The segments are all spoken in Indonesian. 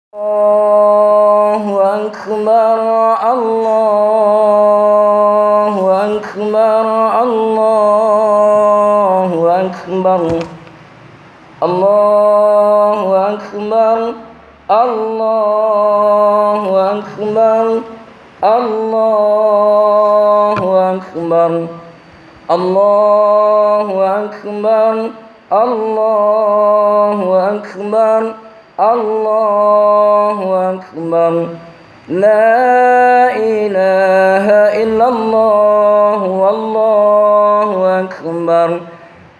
Allahu Akbar, Allahu Akbar, Allahu Akbar, Allahu Akbar, Allahu Akbar, Allahu Akbar, Allahu Akbar, Allahu Akbar, Allahu Akbar, La ilaha illallah, Wallahu Akbar,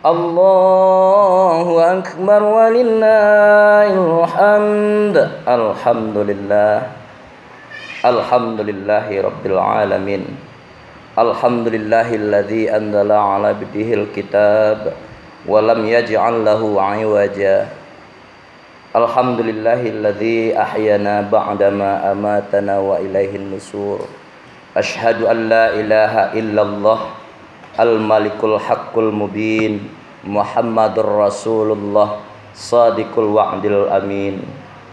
Allahu Akbar, walillahil hamd. Alhamdulillah, alhamdulillahi rabbil alamin, alhamdulillahilladzi anzala ala abdihil kitab wa lam yaj'al lahu 'iwaja. Alhamdulillahilladzi ahyana ba'dama amatana wa ilaihin nusur. Asyhadu an la ilaha illallah al-malikul haqqul mubin, Muhammadur Rasulullah sadiqul wa'dil amin.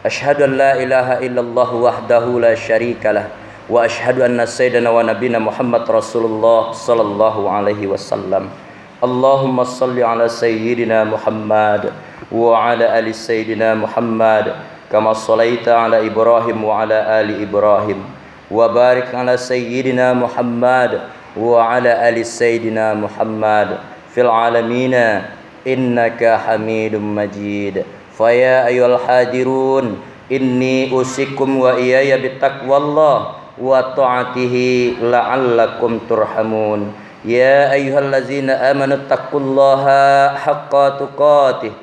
Asyhadu an la ilaha illallah wahdahu la syarikalah, wa asyhadu anna sayyidana wa nabiyana Muhammad Rasulullah sallallahu alaihi wasallam. Allahumma salli ala sayyidina Muhammad wa ala ali sayyidina Muhammad kama sallaita ala Ibrahim wa ala ali Ibrahim, wa barik ala sayyidina Muhammad wa ala ali sayyidina Muhammad fil alamina innaka Hamidum Majid. Fa ya ayyuhal hadirun, inni usikum wa iyaya bittaqwallah wa ta'atihi la'allakum turhamun. Ya ayyuhallazina amanu taqullaha haqqa tuqatih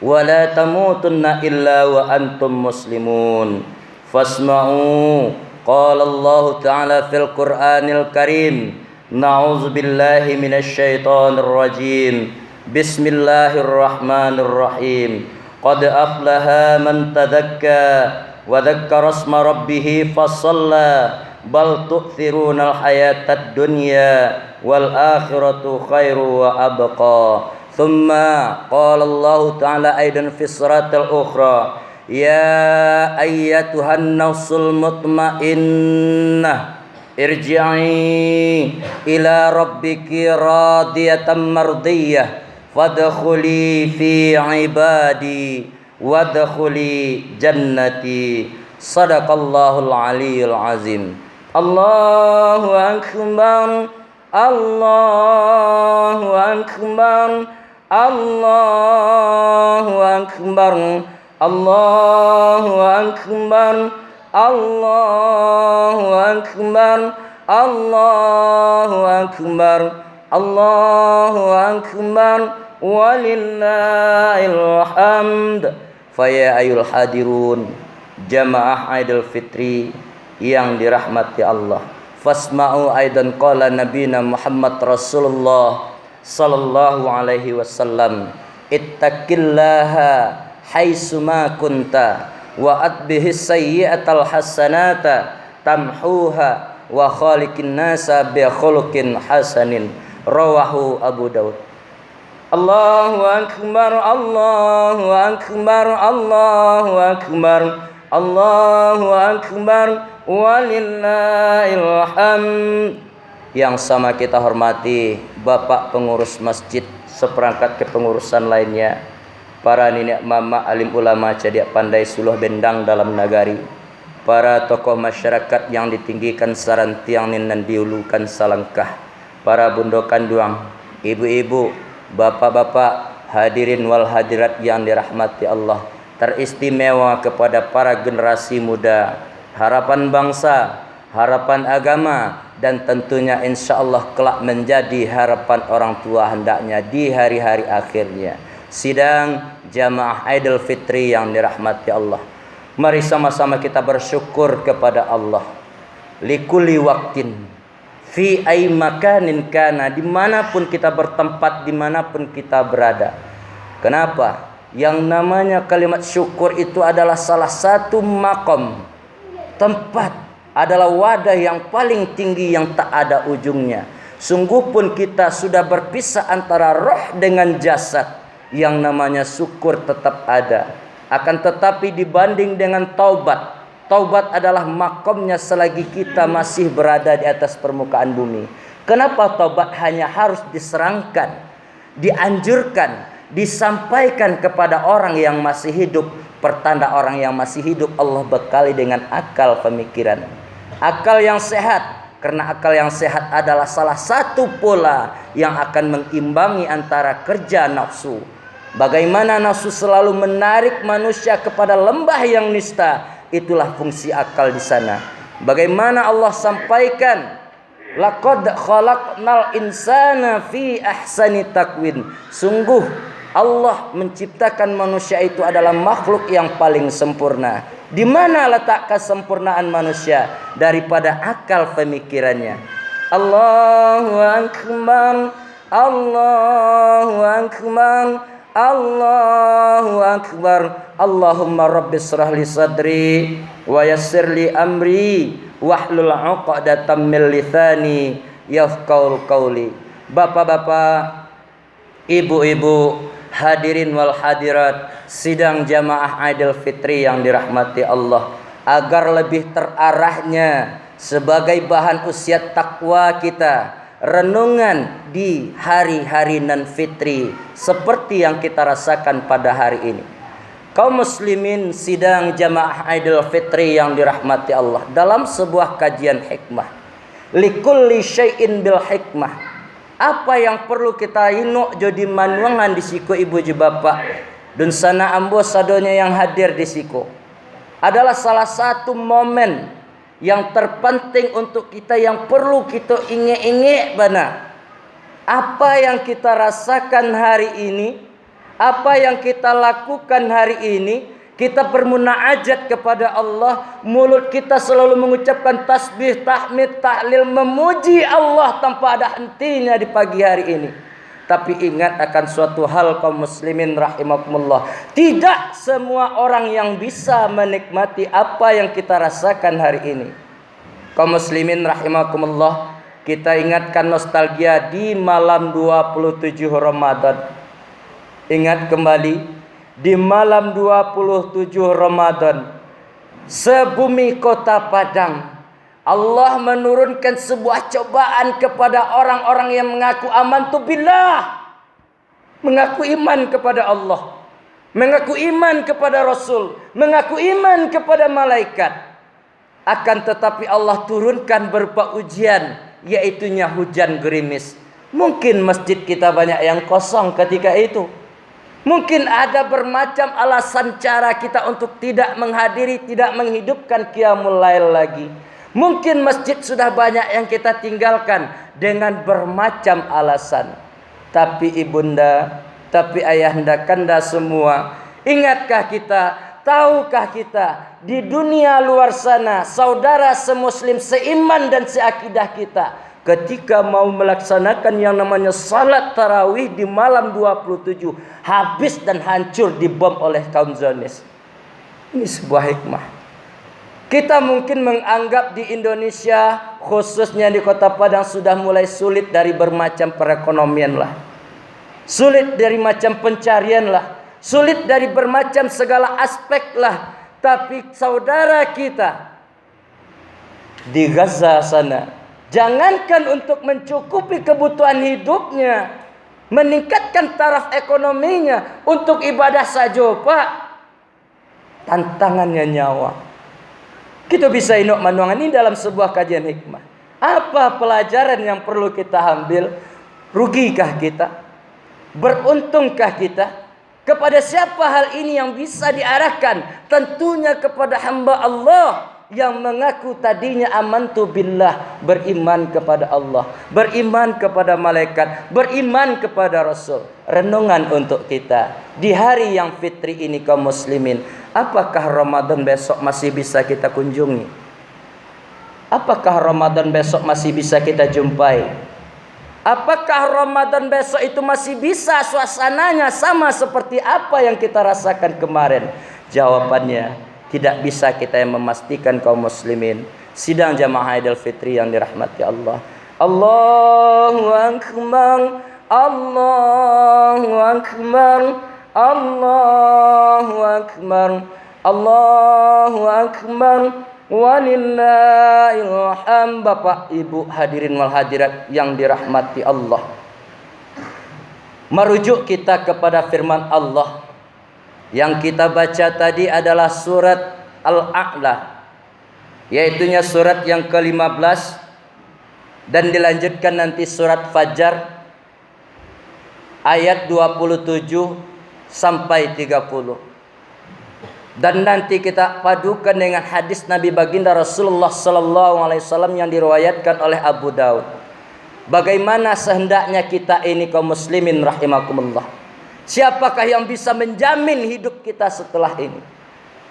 wa la tamutunna illa wa antum muslimun. Fasma'u qala Allah ta'ala fil Qur'anil Karim. Na'udzu billahi minasy syaithanir rajim. Bismillahirrahmanirrahim. Qad aflaha man tadzakka wa dzakkara isma rabbih fasalla. Bal tu'thirunal hayatad dunya wal akhiratu khairu wa abqa. Thumma qala Allah ta'ala aidan fi suratil ukhra, ya ayyatuhan nafsul mutmainnah irji'i ila rabbiki radiyatan mardiyah fadkhuli fi ibadi wadkhuli jannati. Sadaqallahul aliyyul azim. Allahu Akbar, Allahu Akbar, Allahu Akbar, Allahu Akbar, Allahu Akbar, Allahu Akbar, Allahu Akbar, walillahil hamd. Fa ya ayyuhal hadirun, jamaah Idul Fitri yang dirahmati Allah, fasma'u aidan qala nabiyina Muhammad Rasulullah sallallahu alaihi wasallam, ittaqillaha haitsuma kunta wa atbihis sayyi'atal hasanata tamhuha wa khaliqin nasa bi khuluqin hasanin. Rawahu Abu Daud. Allahu Akbar, Allahu Akbar, Allahu Akbar, Allahu Akbar, walillahil hamd. Yang sama kita hormati Bapak pengurus masjid, seperangkat kepengurusan lainnya, para nenek mama alim ulama cediak pandai suluh bendang dalam nagari, para tokoh masyarakat yang ditinggikan sarantiang dan diulukan salangkah, para bundokan duang, ibu-ibu, bapak-bapak, hadirin wal hadirat yang dirahmati Allah, teristimewa kepada para generasi muda, harapan bangsa, harapan agama, dan tentunya insya Allah kelak menjadi harapan orang tua hendaknya di hari-hari akhirnya. Sidang jamaah Idul Fitri yang dirahmati Allah, mari sama-sama kita bersyukur kepada Allah. Likulli waktin fi ay makanin kana, dimanapun kita bertempat, dimanapun kita berada. Kenapa? Yang namanya kalimat syukur itu adalah salah satu makom, tempat, adalah wadah yang paling tinggi yang tak ada ujungnya. Sungguh pun kita sudah berpisah antara roh dengan jasad, yang namanya syukur tetap ada. Akan tetapi dibanding dengan taubat, taubat adalah makomnya selagi kita masih berada di atas permukaan bumi. Kenapa taubat hanya harus diserangkan, dianjurkan, disampaikan kepada orang yang masih hidup? Pertanda orang yang masih hidup Allah bekali dengan akal pemikiran, akal yang sehat. Karena akal yang sehat adalah salah satu pola yang akan mengimbangi antara kerja nafsu. Bagaimana nafsu selalu menarik manusia kepada lembah yang nista, itulah fungsi akal di sana. Bagaimana Allah sampaikan, laqad khalaqnal insana fi ahsani taqwim. Sungguh Allah menciptakan manusia itu adalah makhluk yang paling sempurna. Di mana letak kesempurnaan manusia? Daripada akal pemikirannya. Allahu akbar, Allahu akbar, Allahu akbar. Allahumma rabbis shrah li sadri wa yassir li amri wahlul 'uqdatam min lisani yafqahu qawli. Bapak-bapak, ibu-ibu, hadirin wal hadirat sidang jamaah Idul Fitri yang dirahmati Allah, agar lebih terarahnya sebagai bahan usia takwa kita, renungan di hari-hari nan fitri seperti yang kita rasakan pada hari ini. Kaum muslimin sidang jamaah Idul Fitri yang dirahmati Allah, dalam sebuah kajian hikmah, likulli syai'in bil hikmah. Apa yang perlu kita inuk jadi manuangan di siku ibu je bapak dan sana ambo sadonya yang hadir di siku, adalah salah satu momen yang terpenting untuk kita, yang perlu kita ingat-ingat bana. Apa yang kita rasakan hari ini, apa yang kita lakukan hari ini, kita bermunajat kepada Allah, mulut kita selalu mengucapkan tasbih, tahmid, tahlil, memuji Allah tanpa ada hentinya di pagi hari ini. Tapi ingat akan suatu hal kaum muslimin rahimakumullah, tidak semua orang yang bisa menikmati apa yang kita rasakan hari ini. Kaum muslimin rahimakumullah, kita ingatkan nostalgia di malam 27 Ramadan. Ingat kembali, di malam 27 Ramadan, sebumi kota Padang, Allah menurunkan sebuah cobaan kepada orang-orang yang mengaku amantu billah, mengaku iman kepada Allah, mengaku iman kepada Rasul, mengaku iman kepada malaikat. Akan tetapi Allah turunkan berupa ujian, yaitunya hujan gerimis. Mungkin masjid kita banyak yang kosong ketika itu. Mungkin ada bermacam alasan cara kita untuk tidak menghadiri, tidak menghidupkan qiyamul lail lagi. Mungkin masjid sudah banyak yang kita tinggalkan dengan bermacam alasan. Tapi ibunda, tapi ayahanda kanda semua, ingatkah kita, tahukah kita, di dunia luar sana, saudara semuslim, seiman dan seakidah kita, ketika mau melaksanakan yang namanya salat tarawih di malam 27, habis dan hancur dibom oleh kaum Zionis. Ini sebuah hikmah. Kita mungkin menganggap di Indonesia, khususnya di kota Padang, sudah mulai sulit dari bermacam perekonomian lah, sulit dari macam pencarian lah, sulit dari bermacam segala aspek lah. Tapi saudara kita di Gaza sana, jangankan untuk mencukupi kebutuhan hidupnya, meningkatkan taraf ekonominya, untuk ibadah saja Pak, tantangannya nyawa. Kita bisa inok manuangan ini dalam sebuah kajian hikmah. Apa pelajaran yang perlu kita ambil? Rugikah kita? Beruntungkah kita? Kepada siapa hal ini yang bisa diarahkan? Tentunya kepada hamba Allah yang mengaku tadinya amantu billah, beriman kepada Allah, beriman kepada malaikat, beriman kepada Rasul. Renungan untuk kita di hari yang fitri ini kaum muslimin. Apakah Ramadan besok masih bisa kita kunjungi? Apakah Ramadan besok masih bisa kita jumpai? Apakah Ramadan besok itu masih bisa suasananya sama seperti apa yang kita rasakan kemarin? Jawabannya, tidak bisa kita yang memastikan kaum muslimin. Sidang jamaah Idul Fitri yang dirahmati Allah. Allahu akbar, Allahu akbar, Allahu akbar, Allahu akbar, walillahil hamd. Bapak Ibu hadirin wal hadirat yang dirahmati Allah, merujuk kita kepada firman Allah yang kita baca tadi adalah surat Al-A'la, yaitunya surat yang ke-15, dan dilanjutkan nanti surat Fajar ayat 27 sampai 30. Dan nanti kita padukan dengan hadis Nabi baginda Rasulullah sallallahu alaihi wasallam yang diriwayatkan oleh Abu Daud. Bagaimana sehendaknya kita ini kaum muslimin rahimakumullah. Siapakah yang bisa menjamin hidup kita setelah ini?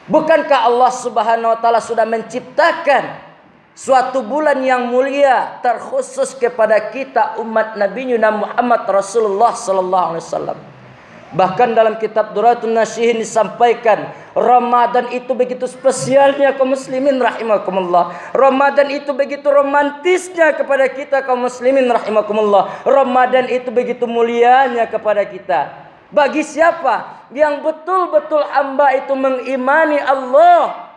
Bukankah Allah Subhanahu wa taala sudah menciptakan suatu bulan yang mulia terkhusus kepada kita umat Nabi Muhammad Rasulullah sallallahu alaihi wasallam. Bahkan dalam kitab Duratun Nasihin disampaikan, Ramadan itu begitu spesialnya kaum muslimin rahimakumullah. Ramadan itu begitu romantisnya kepada kita kaum muslimin rahimakumullah. Ramadan itu begitu mulianya kepada kita. Bagi siapa yang betul-betul hamba itu mengimani Allah,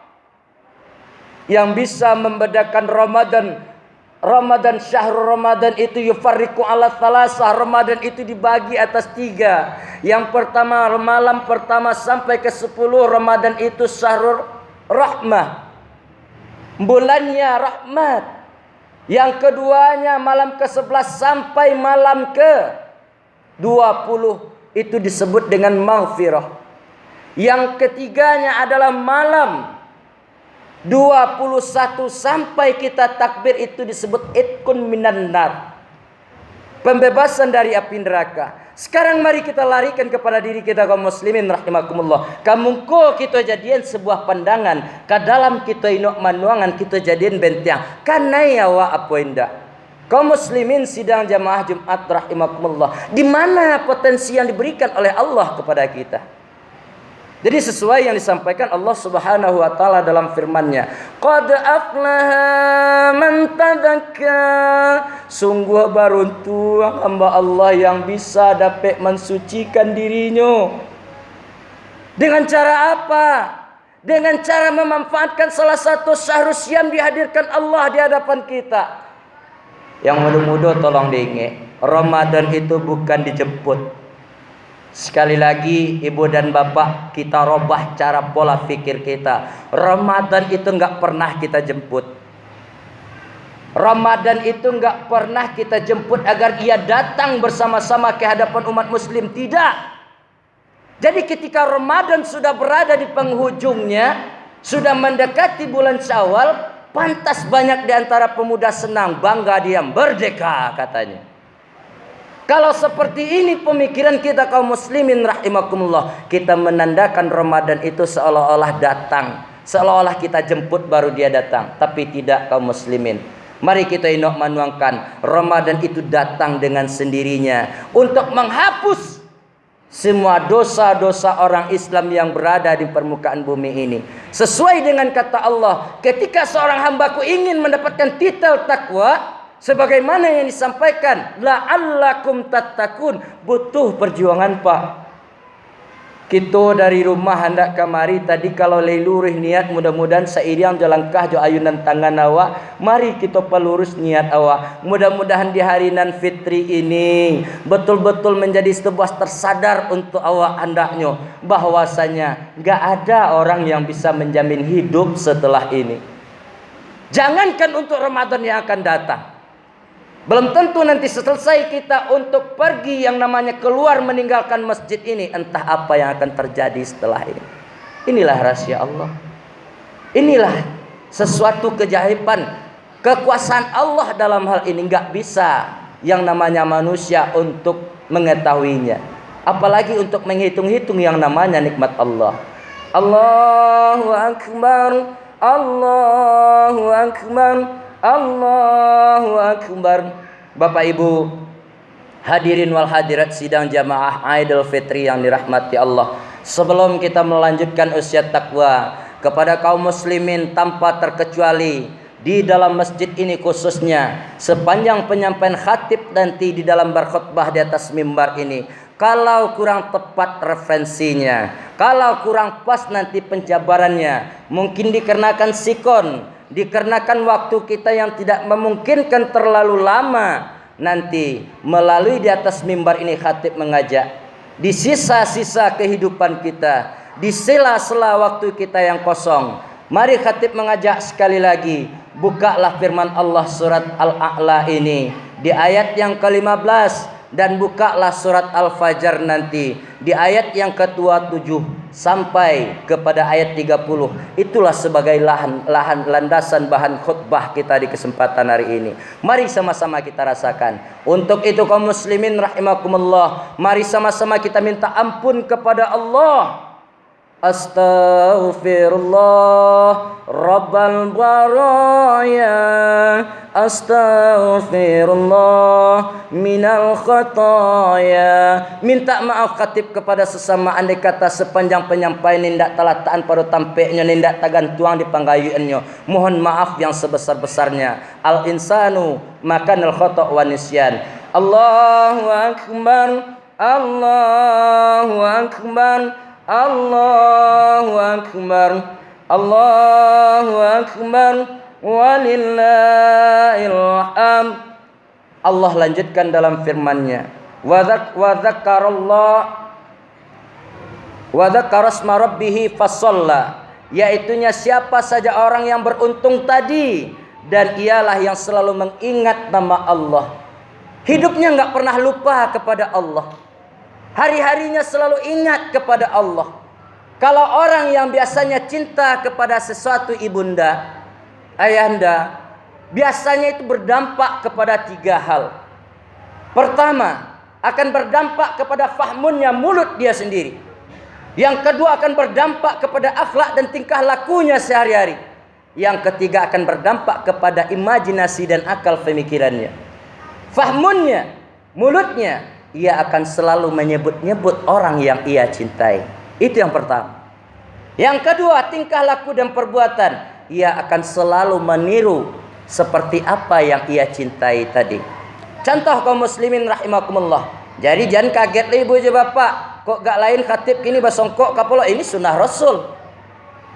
yang bisa membedakan Ramadan syahrul Ramadan itu yufarriqu ala thalasah. Ramadan itu dibagi atas 3. Yang pertama malam pertama sampai ke 10, Ramadan itu syahrul rahmah, bulannya rahmat. Yang keduanya malam ke-11 sampai malam ke-20 itu disebut dengan maghfirah. Yang ketiganya adalah malam 21 sampai kita takbir itu disebut itkun minan nar, pembebasan dari api neraka. Sekarang mari kita larikan kepada diri kita kaum muslimin rahimakumullah. Kamungko kita jadian sebuah pandangan, ka dalam kita inok manuangan kita jadian bentiang. Karena ya wa apa indah. Kaum muslimin sidang jamaah Jumat rahimakumullah, di mana potensi yang diberikan oleh Allah kepada kita? Jadi sesuai yang disampaikan Allah Subhanahu wa taala dalam firman-Nya, qad aflaha man tadzakka. Sungguh beruntung hamba Allah yang bisa dapat mensucikan dirinya. Dengan cara apa? Dengan cara memanfaatkan salah satu syahrul syam dihadirkan Allah di hadapan kita. Yang muda-muda tolong diingat, Ramadan itu bukan dijemput. Sekali lagi ibu dan bapak, kita robah cara pola fikir kita. Ramadan itu enggak pernah kita jemput. Ramadan itu enggak pernah kita jemput agar ia datang bersama-sama ke hadapan umat muslim. Tidak. Jadi ketika Ramadan sudah berada di penghujungnya, sudah mendekati bulan Syawal, pantas banyak di antara pemuda senang, bangga dia merdeka katanya. Kalau seperti ini pemikiran kita kaum muslimin rahimakumullah, kita menandakan Ramadan itu seolah-olah datang, seolah-olah kita jemput baru dia datang. Tapi tidak kaum muslimin. Mari kita inok manuangkan, Ramadan itu datang dengan sendirinya untuk menghapus semua dosa-dosa orang Islam yang berada di permukaan bumi ini. Sesuai dengan kata Allah, ketika seorang hambaku ingin mendapatkan titel takwa, sebagaimana yang disampaikan, la'allakum tattaqun, butuh perjuangan Pak. Kita dari rumah hendak kamari tadi kalau lelurih niat, mudah-mudahan seiring jalangkah jo ayunan tangan awak, mari kita pelurus niat awak. Mudah-mudahan di hari nan fitri ini betul-betul menjadi sebuah tersadar untuk awak hendaknya bahwasanya enggak ada orang yang bisa menjamin hidup setelah ini. Jangankan untuk Ramadan yang akan datang, belum tentu nanti selesai kita untuk pergi yang namanya keluar meninggalkan masjid ini, entah apa yang akan terjadi setelah ini. Inilah rahasia Allah. Inilah sesuatu keajaiban, kekuasaan Allah dalam hal ini. Enggak bisa yang namanya manusia untuk mengetahuinya, apalagi untuk menghitung-hitung yang namanya nikmat Allah. Allahu akbar, Allahu akbar, Allahu akbar. Bapak Ibu hadirin wal hadirat sidang jamaah Idul Fitri yang dirahmati Allah, sebelum kita melanjutkan usia takwa kepada kaum muslimin tanpa terkecuali di dalam masjid ini khususnya, sepanjang penyampaian khatib nanti di dalam berkhutbah di atas mimbar ini, Kalau kurang tepat referensinya, kalau kurang pas nanti penjabarannya, mungkin dikarenakan sikon, dikarenakan waktu kita yang tidak memungkinkan terlalu lama, nanti melalui di atas mimbar ini khatib mengajak, di sisa-sisa kehidupan kita, di sela-sela waktu kita yang kosong, mari khatib mengajak sekali lagi, bukalah firman Allah surat Al-A'la ini di ayat yang ke-15, dan bukalah surat Al-Fajr nanti di ayat yang ke-27 sampai kepada ayat 30. Itulah sebagai landasan bahan khutbah kita di kesempatan hari ini. Mari sama-sama kita rasakan. Untuk itu kaum muslimin rahimakumullah, mari sama-sama kita minta ampun kepada Allah. Astaghfirullah Rabbal baraya, astaghfirullah minal khataya. Minta maaf khatib kepada sesama, andai kata sepanjang penyampaian nindak talataan pada tampeknya, nindak tagan tuang di panggayuannya, mohon maaf yang sebesar-besarnya. Al insanu makanal khata' wa nisyan. Allahu akbar, Allahu akbar, Allahu akbar, Allahu akbar, walillahil hamd. Allah lanjutkan dalam firman-Nya, wa dzakara asma rabbih fasalla, yaitunya siapa saja orang yang beruntung tadi, dan ialah yang selalu mengingat nama Allah. Hidupnya enggak pernah lupa kepada Allah. Hari-harinya selalu ingat kepada Allah. Kalau orang yang biasanya cinta kepada sesuatu ibunda, ayahanda, biasanya itu berdampak kepada 3 hal. Pertama, akan berdampak kepada fahmunnya, mulut dia sendiri. Yang kedua, akan berdampak kepada akhlak dan tingkah lakunya sehari-hari. Yang ketiga, akan berdampak kepada imajinasi dan akal pemikirannya. Fahmunnya, mulutnya, ia akan selalu menyebut-nyebut orang yang ia cintai. Itu yang pertama. Yang kedua, tingkah laku dan perbuatan, ia akan selalu meniru seperti apa yang ia cintai tadi. Contoh kaum muslimin rahimakumullah. Jadi jangan kaget lah ibu je bapak, kok gak lain khatib kini basongkok kapolo, ini sunnah Rasul.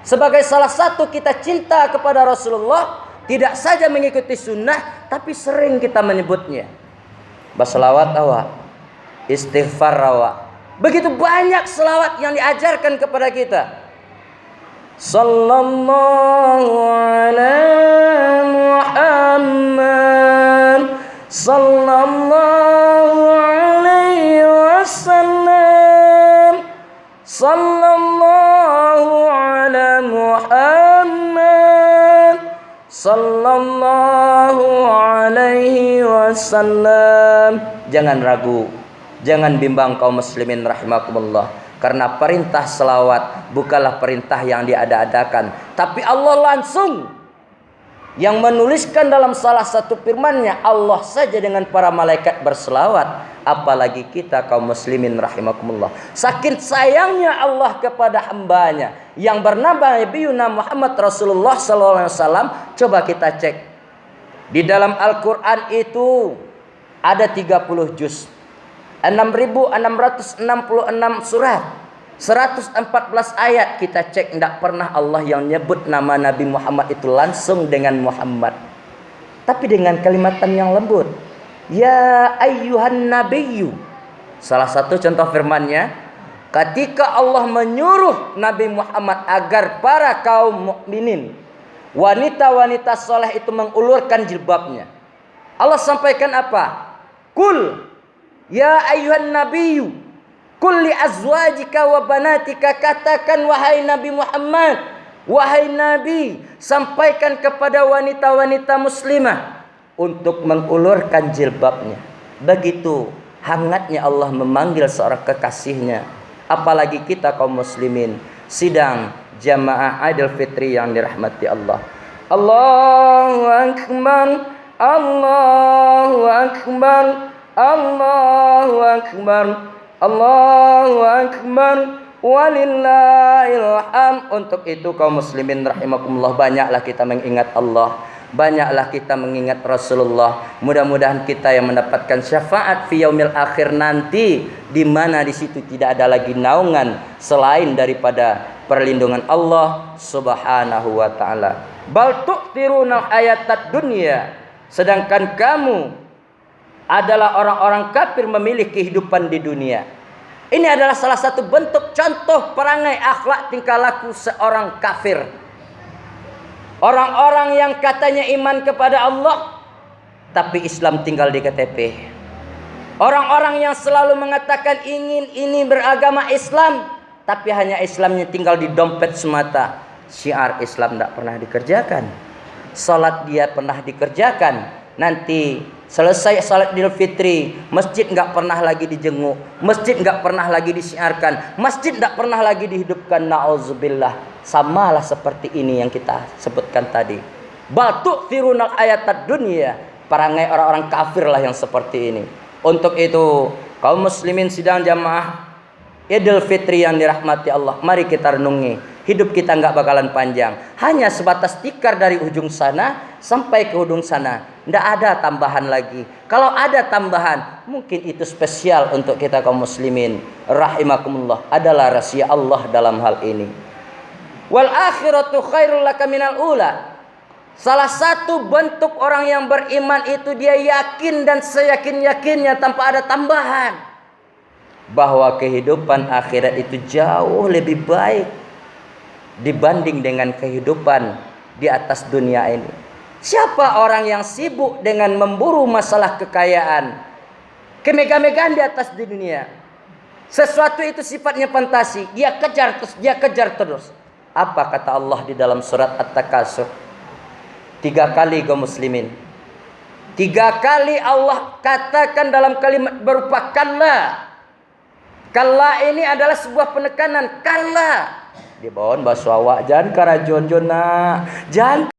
Sebagai salah satu kita cinta kepada Rasulullah, tidak saja mengikuti sunnah, tapi sering kita menyebutnya. Baselawat awak, istighfar awak. Begitu banyak selawat yang diajarkan kepada kita. Sallallahu ala Muhammad, sallallahu alaihi wasallam, sallallahu ala Muhammad, sallallahu alaihi wasallam. Jangan ragu, jangan bimbang kaum muslimin rahimakumullah, karena perintah selawat bukanlah perintah yang diada-adakan, tapi Allah langsung yang menuliskan dalam salah satu firman-Nya. Allah saja dengan para malaikat berselawat, apalagi kita kaum muslimin rahimakumullah. Saking sayangnya Allah kepada hambanya yang bernama Nabiyuna Muhammad Rasulullah SAW. Coba kita cek di dalam Al-Quran itu ada 30 juz, 6.666 surat, 114 ayat. Kita cek, tidak pernah Allah yang nyebut nama Nabi Muhammad itu langsung dengan Muhammad, tapi dengan kalimatan yang lembut. Ya ayyuhan nabiyyu. Salah satu contoh firman-Nya, ketika Allah menyuruh Nabi Muhammad agar para kaum mukminin, wanita-wanita soleh itu mengulurkan jilbabnya, Allah sampaikan apa? Kul ya ayyuhan nabiyyu, kul li azwajika wa banatika, katakan wahai Nabi Muhammad, wahai Nabi, sampaikan kepada wanita-wanita muslimah untuk mengulurkan jilbabnya. Begitu hangatnya Allah memanggil seorang kekasihnya. Apalagi kita kaum muslimin sidang jamaah Idul Fitri yang dirahmati Allah. Allahu akbar, Allahu akbar, Allahu akbar, Allahu akbar, walillahil hamd. Untuk itu kaum muslimin rahimakumullah, banyaklah kita mengingat Allah, Banyaklah kita mengingat Rasulullah. Mudah-mudahan kita yang mendapatkan syafaat fi yaumil akhir nanti, di mana di situ tidak ada lagi naungan selain daripada perlindungan Allah Subhanahu wa taala. Bal tu'thirunal hayatad dunya. Sedangkan kamu adalah orang-orang kafir memilih kehidupan di dunia. Ini adalah salah satu bentuk contoh perangai akhlak tingkah laku seorang kafir. Orang-orang yang katanya iman kepada Allah, tapi Islam tinggal di KTP. Orang-orang yang selalu mengatakan ingin ini beragama Islam, tapi hanya Islamnya tinggal di dompet semata. Syiar Islam tidak pernah dikerjakan. Salat dia pernah dikerjakan. Nanti selesai salat Idul Fitri, masjid nggak pernah lagi dijenguk, masjid nggak pernah lagi disiarkan, masjid nggak pernah lagi dihidupkan. Nauzubillah. Samalah seperti ini yang kita sebutkan tadi. Batu firunal ayatad dunia. Perangai orang-orang kafir lah yang seperti ini. Untuk itu kaum muslimin sidang jamaah Idul Fitri yang dirahmati Allah, mari kita renungi. Hidup kita nggak bakalan panjang. Hanya sebatas tikar dari ujung sana sampai ke ujung sana. Nggak ada tambahan lagi. Kalau ada tambahan, mungkin itu spesial untuk kita kaum muslimin. Rahimakumullah. Adalah rahasia Allah dalam hal ini. Wal akhiratu khairul laka minal ula. Salah satu bentuk orang yang beriman itu dia yakin dan seyakin-yakinnya tanpa ada tambahan, bahwa kehidupan akhirat itu jauh lebih baik dibanding dengan kehidupan di atas dunia ini. Siapa orang yang sibuk dengan memburu masalah kekayaan, kemegah-megahan di atas di dunia, sesuatu itu sifatnya fantasi, dia kejar terus. Apa kata Allah di dalam surat At-Takasur? 3 kali kaum muslimin. 3 kali Allah katakan dalam kalimat berupa kalla. Kalla ini adalah sebuah penekanan. Kalla. Di bawah bahasa awak jangan karajon jona. Jangan